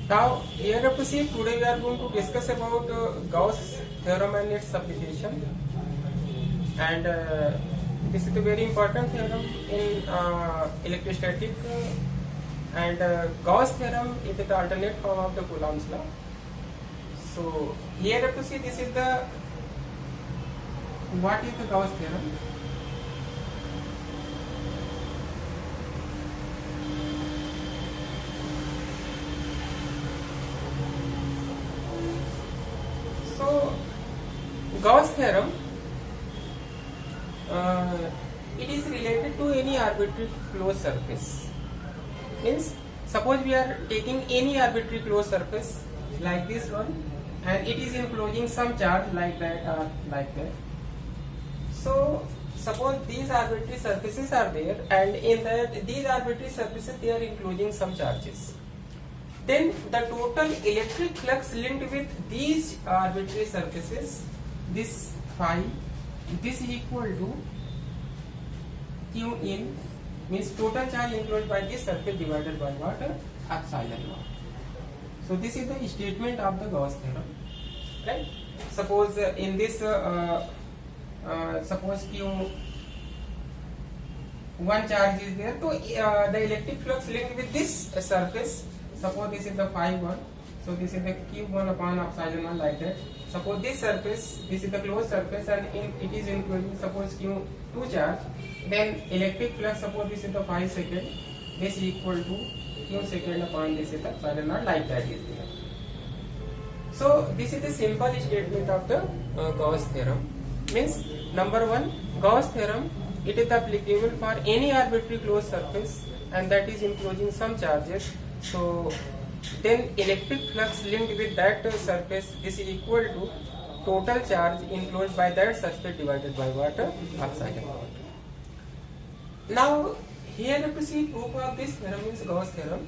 Now here you have to see, today we are going to discuss about Gauss theorem and its application, and this is a very important theorem in electrostatic, and Gauss theorem is the alternate form of the Coulomb's law. So here you have to see, this is the, what is the Gauss theorem? So Gauss theorem, it is related to any arbitrary closed surface. Means suppose we are taking any arbitrary closed surface like this one, and it is enclosing some charge like that or like that. So suppose these arbitrary surfaces are there, and in that these arbitrary surfaces they are enclosing some charges. Then the total electric flux linked with these arbitrary surfaces, this phi, this is equal to Q in, means total charge enclosed by this surface divided by what? Epsilon naught. So this is the statement of the Gauss theorem, right? Suppose in this, suppose Q one charge is there, so the electric flux linked with this surface. Suppose this is the phi 1, so this is the Q1 upon epsilon 1 like that. Suppose this surface, this is the closed surface, and it is including suppose Q2 charge, then electric flux, suppose this is the phi second, this is equal to Q second upon this is the epsilon 0 like that is there. So this is the simple statement of the Gauss theorem. Means number one, Gauss theorem, it is applicable for any arbitrary closed surface, and that is enclosing some charges. So then electric flux linked with that surface, this is equal to total charge enclosed by that surface divided by what? Epsilon naught. Now here you have to see proof of this theorem is Gauss theorem.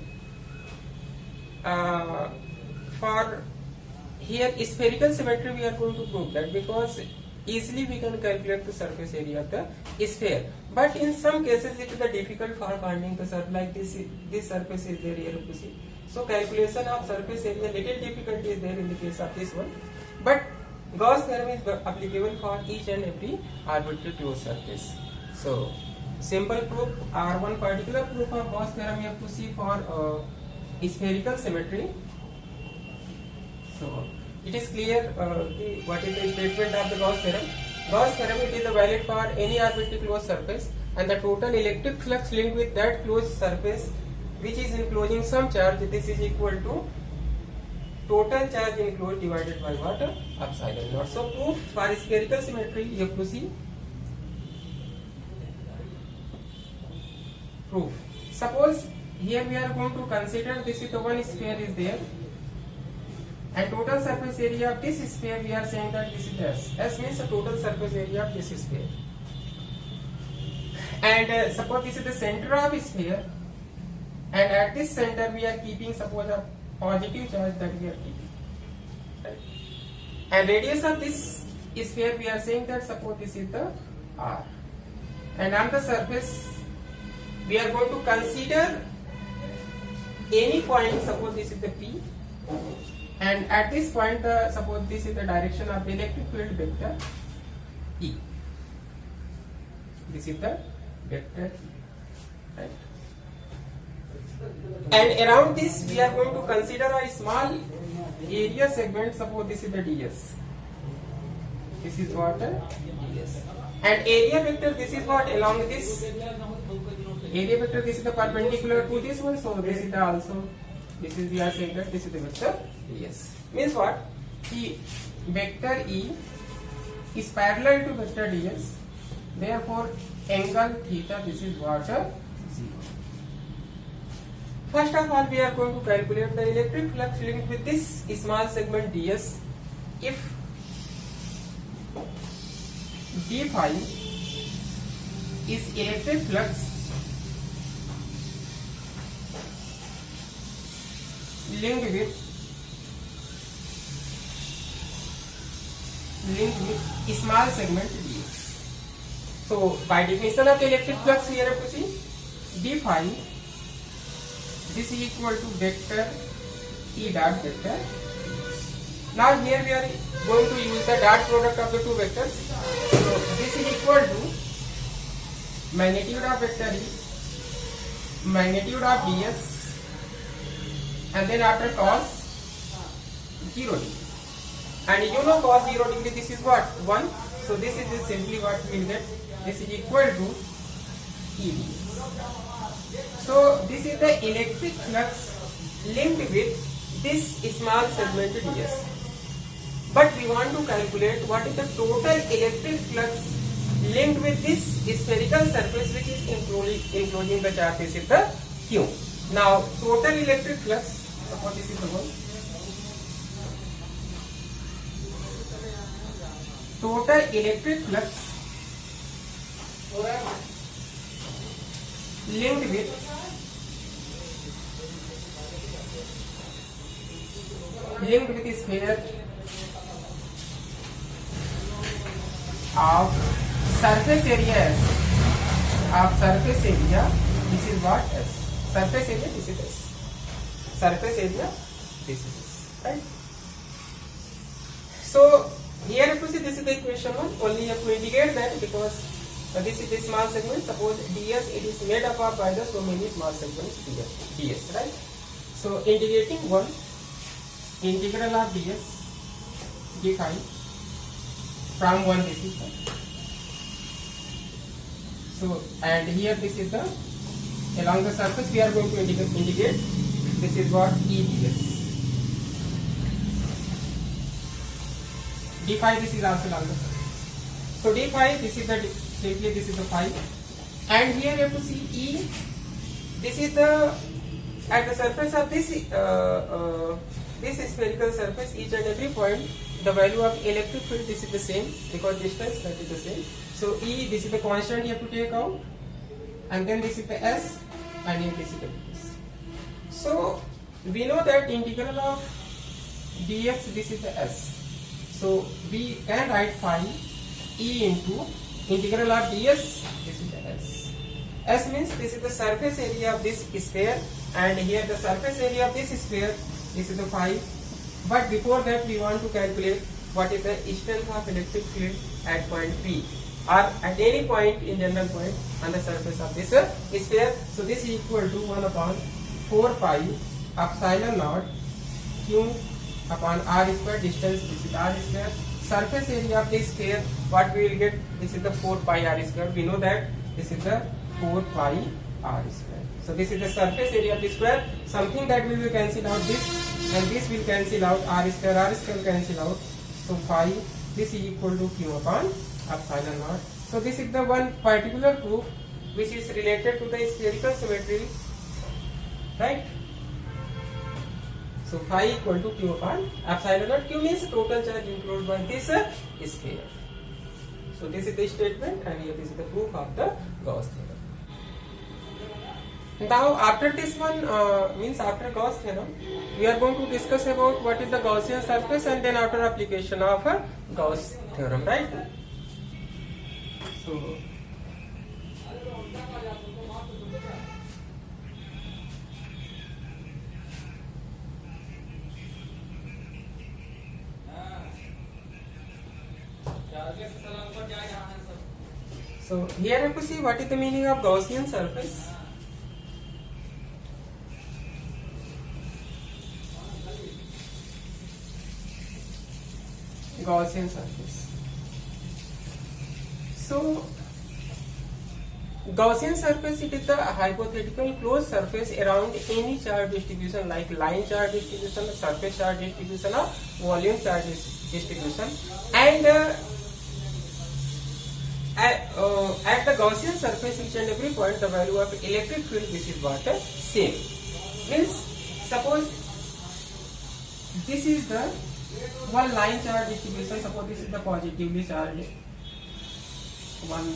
For here spherical symmetry we are going to prove that, because easily we can calculate the surface area of the sphere. But in some cases it is difficult for finding the surface, like this surface is there here you see. So calculation of surface area, little difficulty is there in the case of this one. But Gauss theorem is applicable for each and every arbitrary closed surface. So simple proof, or one particular proof of Gauss theorem you have to see for spherical symmetry. So it is clear what is the statement of the Gauss theorem. Gauss theorem, it is valid for any arbitrary closed surface, and the total electric flux linked with that closed surface which is enclosing some charge, this is equal to total charge enclosed divided by what? Epsilon naught. So proof for spherical symmetry you have to see proof. Suppose here we are going to consider this is the one sphere is there, and total surface area of this sphere we are saying that this is S. S means the total surface area of this sphere. And suppose this is the center of sphere, and at this center we are keeping suppose a positive charge that we are keeping. Right? And radius of this sphere we are saying that suppose this is the R. And on the surface we are going to consider any point, suppose this is the P. And at this point, suppose this is the direction of the electric field vector E. This is the vector E, right? And around this, we are going to consider a small area segment. Suppose this is the ds. This is what? Ds. And area vector, this is what? Along this area vector, this is the perpendicular to this one. So this is the also. This is, we are saying that this is the vector ds. Means what? The vector E is parallel to vector ds. Therefore, angle theta, this is what? 0. First of all, we are going to calculate the electric flux linked with this small segment ds. If d phi is electric flux linked with small segment ds. So by definition of electric flux here you have to see d phi, this is equal to vector E dot vector. Now here we are going to use the dot product of the two vectors. So this is equal to magnitude of vector E, magnitude of ds, and then after cos 0 degree. And you know cos 0 degree, this is what? 1. So this is just simply what we will get. This is equal to E ds. So this is the electric flux linked with this small segment ds. But we want to calculate what is the total electric flux linked with this spherical surface which is enclosing the charge. This is the Q. Now total electric flux, suppose this is the one. Total electric flux linked with sphere of surface area S, this is what S, surface area this is S, surface area this is S, right? So here if you see, this is the equation 1, only you have to indicate that because this is the small segment. Suppose ds, it is made up of by the so many small segments ds, right? So integrating 1, integral of ds d5 from 1, this is 1. So and here this is the along the surface we are going to indicate this is what E ds. d5 this is also along the surface. So d5 this is the simply this is the phi, and here you have to see E. This is the at the surface of this this spherical surface, each and every point the value of electric field this is the same because distance that is the same. So E, this is the constant you have to take out, and then this is the S, and then this is the S. So we know that integral of dx this is the S. So we can write phi E into integral of ds, this is the S. S means this is the surface area of this sphere, and here the surface area of this sphere, this is the phi. But before that we want to calculate what is the strength of electric field at point P or at any point in general point on the surface of this sphere. So this is equal to 1 upon 4 pi epsilon naught Q upon r square, distance this is r square, surface area of this sphere, what we will get, this is the 4 pi r square. We know that this is the 4 pi r square. So this is the surface area of the square, something that we will cancel out this, and this will cancel out, r square cancel out. So phi this is equal to Q upon epsilon naught. So this is the one particular proof which is related to the spherical symmetry, right? So phi equal to Q upon epsilon naught. Q means total charge enclosed by this sphere. So this is the statement, and here this is the proof of the Gauss theorem. Now after this one means after Gauss theorem, we are going to discuss about what is the Gaussian surface, and then after application of Gauss theorem, right? So here you have to see what is the meaning of Gaussian surface. Gaussian surface. So Gaussian surface, it is the hypothetical closed surface around any charge distribution like line charge distribution, surface charge distribution, or volume charge distribution, and at the Gaussian surface each and every point the value of electric field this is what same. Means suppose this is the one line charge distribution, suppose this is the positively charged one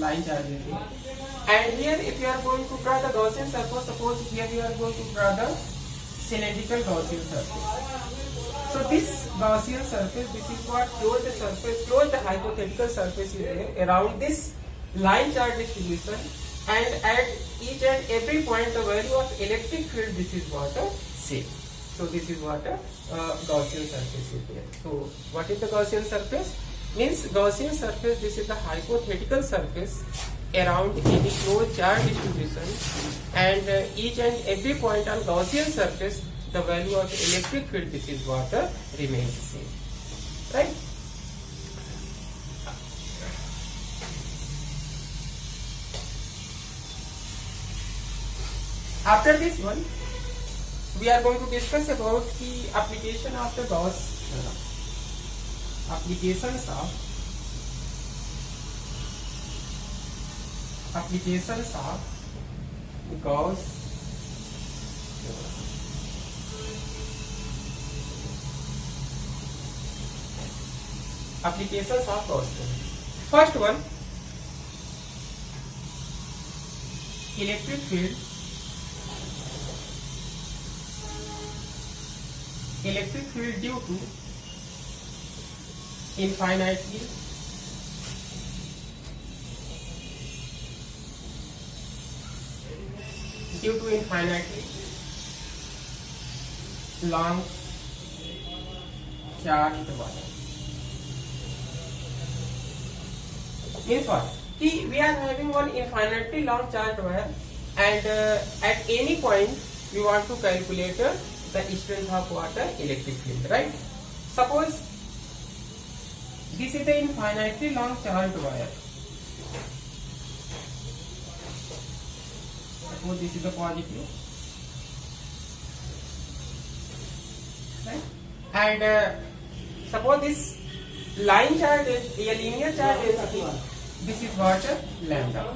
line charge, and here if you are going to draw the Gaussian surface, suppose here you are going to draw the cylindrical Gaussian surface. So this Gaussian surface, this is what closed the surface, closed the hypothetical surface is there around this line charge distribution, and at each and every point the value of electric field this is what same. So this is what a Gaussian surface is there. So what is the Gaussian surface? Means Gaussian surface, this is the hypothetical surface around any closed charge distribution, and each and every point on Gaussian surface, the value of the electric field, this is what remains same, right? After this one, we are going to discuss about the application of the Gauss, applications of Gauss theorem. First one, electric field due to infinitely long charged wire. Means what? We are having one infinitely long charged wire, and at any point we want to calculate the strength of water electric field, right? Suppose this is the infinitely long charged wire. Suppose this is the positive, right? And suppose this line charge is a linear charge density. This is what lambda.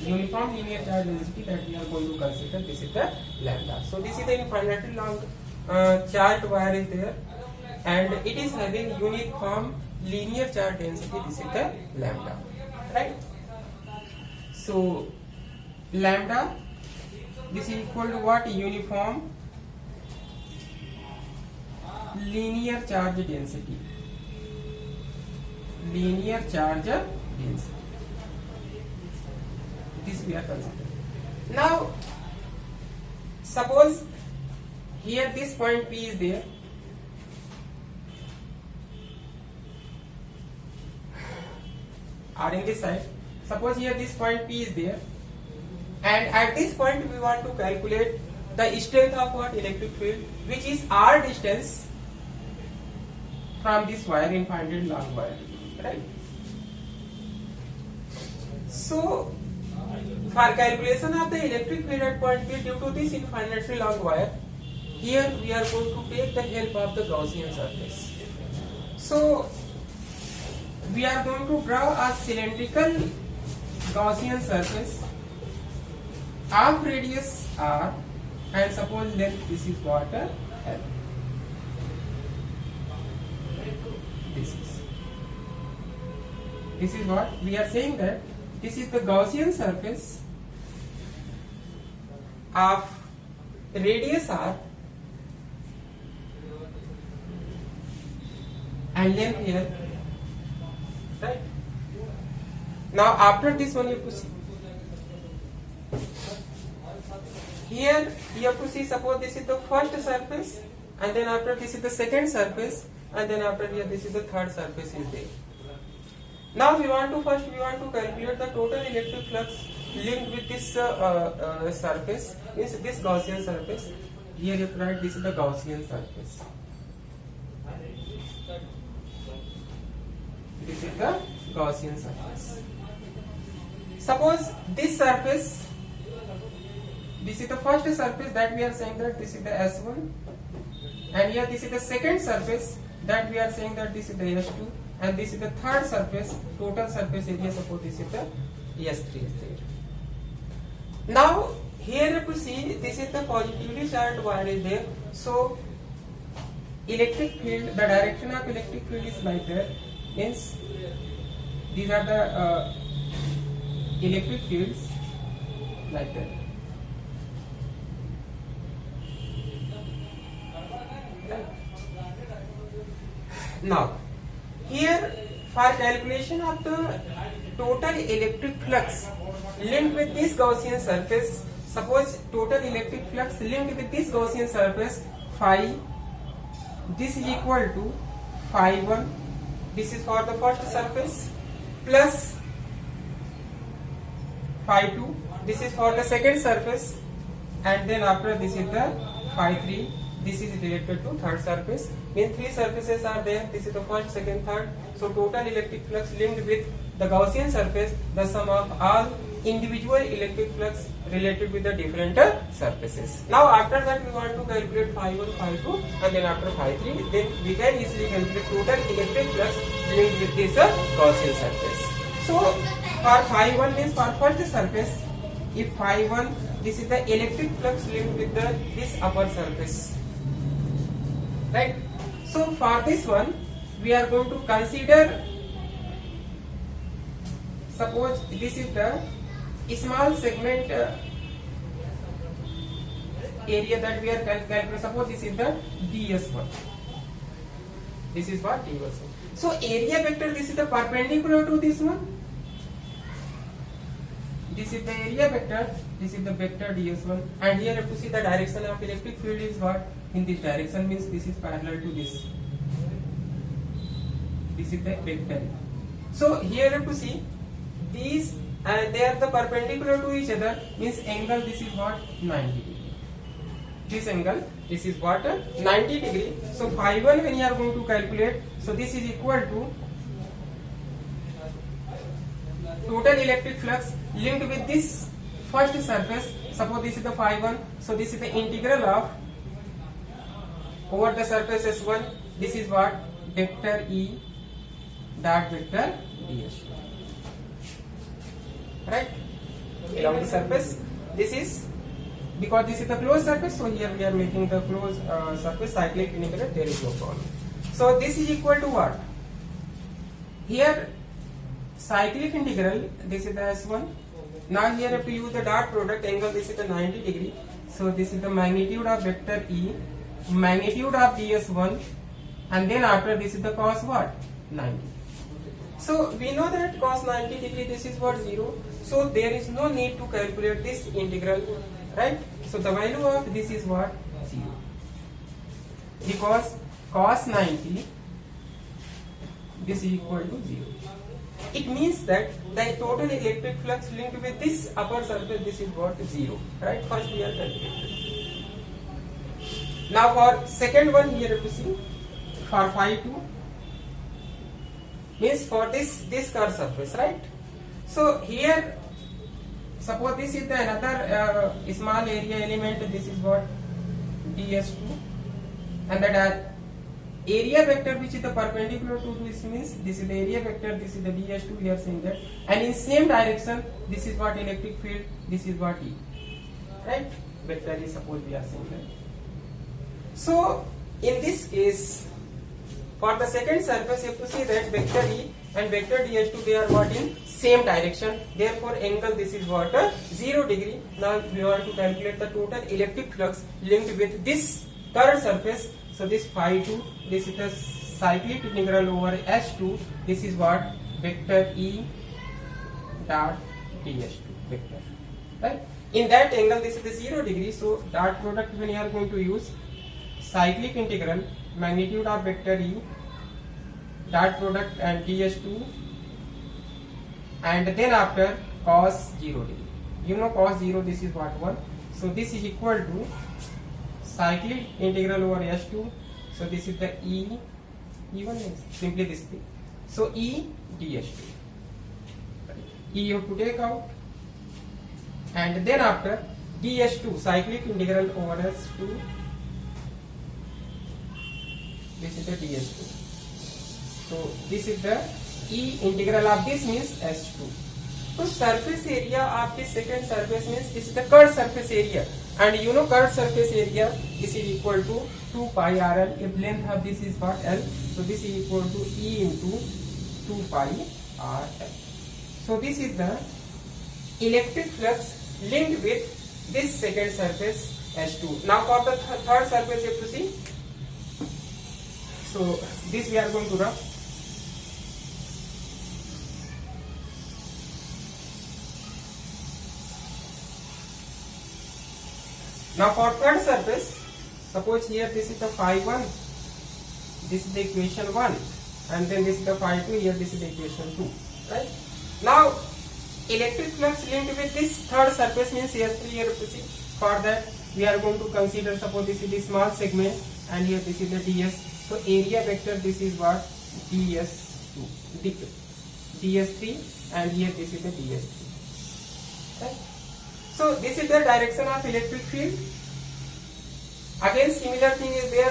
Uniform linear charge density that we are going to consider. This is the lambda. So this is the infinitely long charged wire is there, and it is having uniform linear charge density. This is the lambda, right? So lambda, this is equal to what? Uniform linear charge density. Linear charge density. This we are considering. Now, suppose here this point P is there, or in this side. Suppose here this point P is there, and at this point we want to calculate the strength of what? Electric field, which is R distance from this wire, infinitely long wire, right? So for calculation of the electric field at point P due to this infinitely long wire, here we are going to take the help of the Gaussian surface. So we are going to draw a cylindrical Gaussian surface of radius R, and suppose length, this is what? L. This is what we are saying, that this is the Gaussian surface of radius R and length here, right? Now after this one you have to see, here you have to see, suppose this is the first surface, and then after this is the second surface, and then after here this is the third surface is there. Now we want to calculate the total electric flux linked with this surface, means this Gaussian surface. Here you write this is the Gaussian surface. This is the Gaussian surface. Suppose this surface, this is the first surface that we are saying that this is the S1, and here this is the second surface that we are saying that this is the S2, and this is the third surface, total surface area, suppose this is the S3 is there. Now here you see this is the positively charged wire is there, so electric field, the direction of electric field is like that, means these are the electric fields like that. Now here for calculation of the total electric flux linked with this Gaussian surface, suppose total electric flux linked with this Gaussian surface phi, this is equal to phi 1, this is for the first surface, plus phi 2, this is for the second surface, and then after this is the phi 3, this is related to third surface. Means three surfaces are there, this is the first, second, third. So total electric flux linked with the Gaussian surface, the sum of all individual electric flux related with the different surfaces. Now after that we want to calculate phi 1, phi 2, and then after phi 3, then we can easily calculate total electric flux linked with this Gaussian surface. So for phi 1 means for first surface, if phi 1, this is the electric flux linked with this upper surface, right? So for this one we are going to consider, suppose this is the small segment area that we are calculating. Suppose this is the ds1, this is what ds1. So area vector, this is the perpendicular to this one, this is the area vector, this is the vector ds1, and here you have to see the direction of electric field is what, in this direction, means this is parallel to this is the vector. So here you have to see these, and they are the perpendicular to each other, means angle, this is what, 90 degree. This angle, this is what, 90 degree. So phi 1 when you are going to calculate, so this is equal to total electric flux linked with this first surface. Suppose this is the phi 1, so this is the integral of over the surface S1, this is what, vector E dot vector ds, right, along the surface. This is because this is the closed surface, so here we are making the closed surface cyclic integral, there is no problem. So this is equal to what, here cyclic integral, this is the S1. Now here I have to use the dot product angle, this is the 90 degree. So this is the magnitude of vector E, magnitude of ds1, and then after this is the cos what, 90. So we know that cos 90 degree, this is what, 0. So there is no need to calculate this integral, right? So the value of this is what, 0, because cos 90, this is equal to 0. It means that the total electric flux linked with this upper surface, this is what, 0, right? First we are calculating. Now for second one, here you have to see, for phi 2, means for this curved surface, right? So here, suppose this is the another small area element, this is what, ds2, and that area vector which is the perpendicular to this, means this is the area vector, this is the ds2, we are saying that, and in same direction, this is what electric field, this is what E, right? Vector E, suppose we are saying that. So in this case, for the second surface, you have to see that vector E and vector ds2, they are what, in same direction. Therefore angle, this is what, 0 degree. Now we want to calculate the total electric flux linked with this curved surface. So this phi 2, this is the cyclic integral over S2, this is what, vector E dot ds2 vector, right? In that angle, this is the 0 degree. So dot product when you are going to use, cyclic integral magnitude of vector E dot product and ds2, and then after cos 0 degree. You know cos 0, this is what, 1. So this is equal to cyclic integral over S2. So this is the E1 is simply this thing. So E ds2. E you have to take out, and then after ds2, cyclic integral over S2. This is the ds2. So this is the E integral of this, means S2. So surface area of this second surface, means this is the curved surface area, and you know curved surface area, this is equal to 2 pi RL. If length of this is what, L, so this is equal to E into 2 pi RL. So this is the electric flux linked with this second surface S2. Now for the third surface, you have to see. So this we are going to rub. Now for third surface, Suppose here this is the phi 1, this is the equation 1, and then this is the phi 2, here this is the equation 2, right? Now electric flux linked with this third surface means here see, for that we are going to consider, suppose this is the small segment and here this is the ds, so area vector this is what, ds2, ds3, and here this is the ds3, right? So this is the direction of electric field. Again similar thing is there,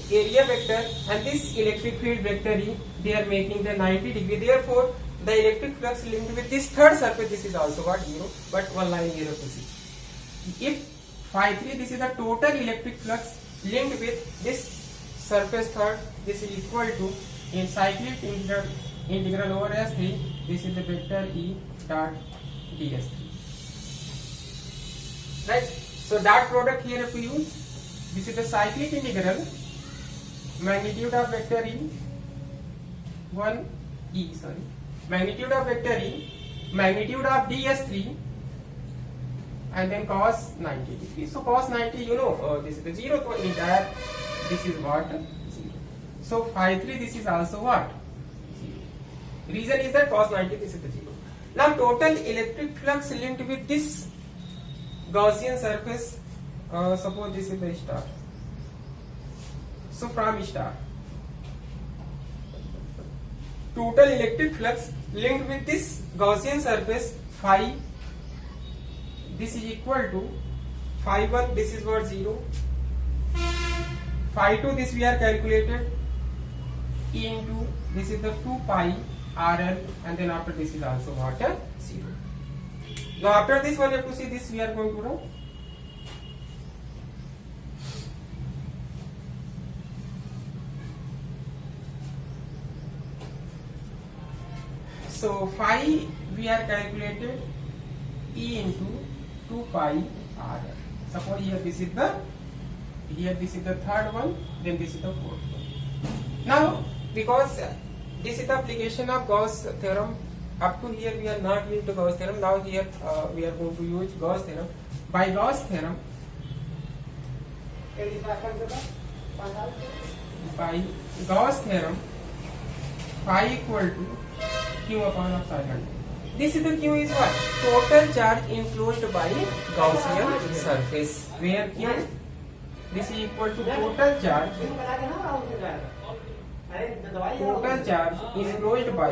the area vector and this electric field vector E, they are making the 90 degree, therefore the electric flux linked with this third surface, this is also what, 0, but one line here to see. If phi 3, this is the total electric flux linked with this surface third, this is equal to, in cyclic integral over S3, this is the vector E dot ds3, right? So dot product here if we use, this is the cyclic integral, magnitude of vector E, magnitude of vector E, magnitude of ds3, and then cos 90 degrees. So cos 90, you know, this is the 0, so entire, this is what, 0. So phi 3, this is also what, 0. Reason is that cos 90, this is the 0. Now total electric flux linked with this Gaussian surface, suppose this is the star. So from star, total electric flux linked with this Gaussian surface phi, this is equal to phi 1, this is what, 0, phi 2, this we are calculated, E into this is the 2 pi RL, and then after this is also what, 0. Now after this one you have to see this we are going to write. So phi we are calculated E into 2 pi RL. Suppose here this is the third one, then this is the fourth one. Now because this is the application of Gauss theorem, up to here we are not used to Gauss theorem. Now here we are going to use Gauss theorem. By Gauss theorem, phi equal to Q upon epsilon. This is the Q is what? Total charge enclosed by Gaussian surface, where Q, this is equal to total charge enclosed by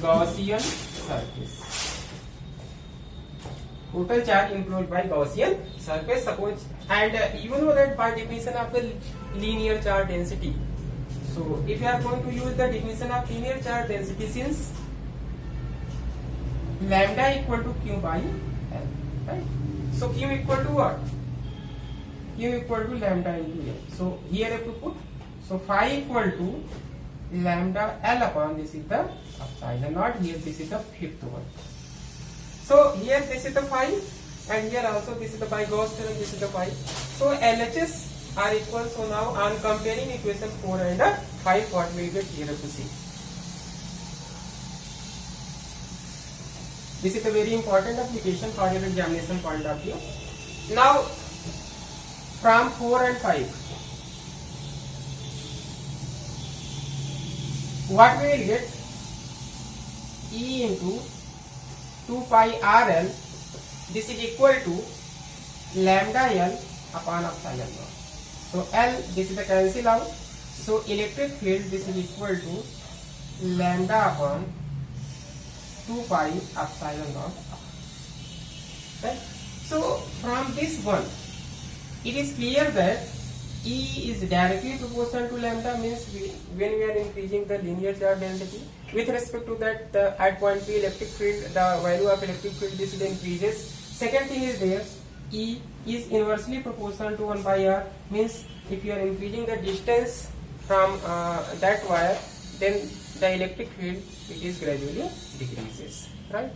Gaussian surface. Total charge enclosed by Gaussian surface, suppose, and you know that by definition of the linear charge density. So if you are going to use the definition of linear charge density, since lambda equal to Q by L, right? So Q equal to what? Q equal to lambda into L. So here if you put, so phi equal to lambda L upon, this is the epsilon naught, here this is the fifth one. So here this is the phi, and here also this is the by Gauss theorem, this is the phi. So LHS are equal. So now on comparing equation 4 and 5, what we get here to see. This is a very important application for your examination point of view. Now from 4 and 5, what we will get? E into 2 pi RL, this is equal to lambda L upon epsilon naught. So L, this is the cancel out. So electric field, this is equal to lambda upon 2 pi epsilon naught. Right? So from this one, it is clear that E is directly proportional to lambda, means when we are increasing the linear charge density, with respect to that at point P electric field, the value of electric field, this increases. Second thing is there, E is inversely proportional to 1 by R, means if you are increasing the distance from that wire, then the electric field, it is gradually decreases, right?